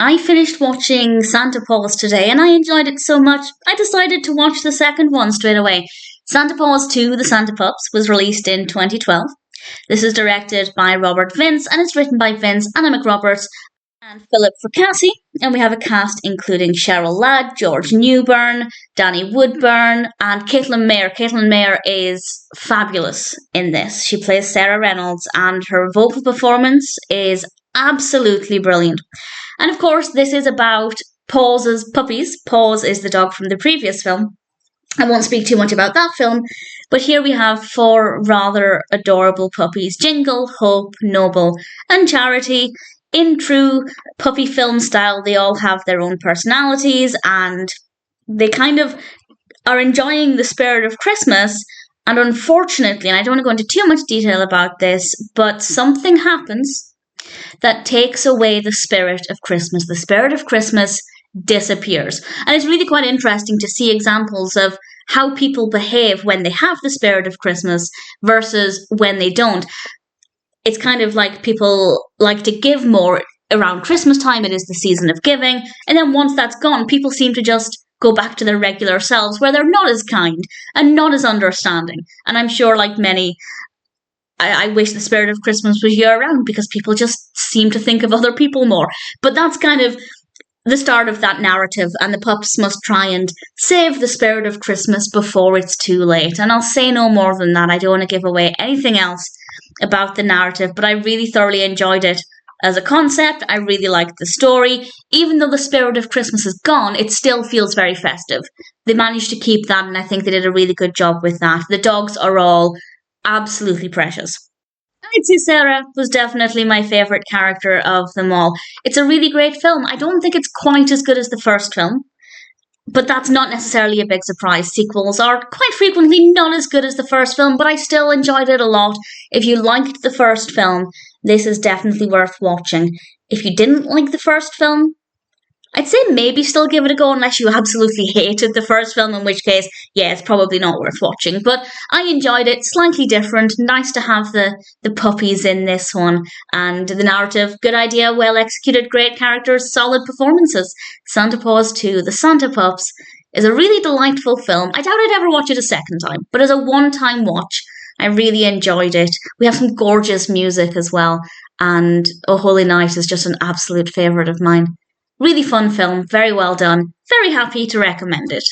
I finished watching Santa Paws today and I enjoyed it so much, I decided to watch the second one straight away. Santa Paws 2, The Santa Pups, was released in 2012. This is directed by Robert Vince and it's written by Vince, Anna McRoberts, and Philip Fracassi. And we have a cast including Cheryl Ladd, George Newbern, Danny Woodburn, and Kaitlyn Maher. Kaitlyn Maher is fabulous in this. She plays Sarah Reynolds and her vocal performance is absolutely brilliant. And of course, this is about Paws' puppies. Paws is the dog from the previous film. I won't speak too much about that film, but here we have four rather adorable puppies: Jingle, Hope, Noble, and Charity. In true puppy film style, they all have their own personalities and they kind of are enjoying the spirit of Christmas. And unfortunately, and I don't want to go into too much detail about this, but something happens that takes away the spirit of Christmas. The spirit of Christmas disappears. And it's really quite interesting to see examples of how people behave when they have the spirit of Christmas versus when they don't. It's kind of like people like to give more around Christmas time. It is the season of giving. And then once that's gone, people seem to just go back to their regular selves where they're not as kind and not as understanding. And I'm sure, like many, I wish the spirit of Christmas was year-round because people just seem to think of other people more. But that's kind of the start of that narrative, and the pups must try and save the spirit of Christmas before it's too late. And I'll say no more than that. I don't want to give away anything else about the narrative, but I really thoroughly enjoyed it as a concept. I really liked the story. Even though the spirit of Christmas is gone, it still feels very festive. They managed to keep that, and I think they did a really good job with that. The dogs are all absolutely precious. I'd say Sarah was definitely my favourite character of them all. It's a really great film. I don't think it's quite as good as the first film, but that's not necessarily a big surprise. Sequels are quite frequently not as good as the first film, but I still enjoyed it a lot. If you liked the first film, this is definitely worth watching. If you didn't like the first film, I'd say maybe still give it a go unless you absolutely hated the first film, in which case, yeah, it's probably not worth watching. But I enjoyed it, slightly different, nice to have the puppies in this one, and the narrative, good idea, well executed, great characters, solid performances. Santa Paws 2, The Santa Pups, is a really delightful film. I doubt I'd ever watch it a second time, but as a one-time watch, I really enjoyed it. We have some gorgeous music as well, and Oh Holy Night is just an absolute favourite of mine. Really fun film, very well done, very happy to recommend it.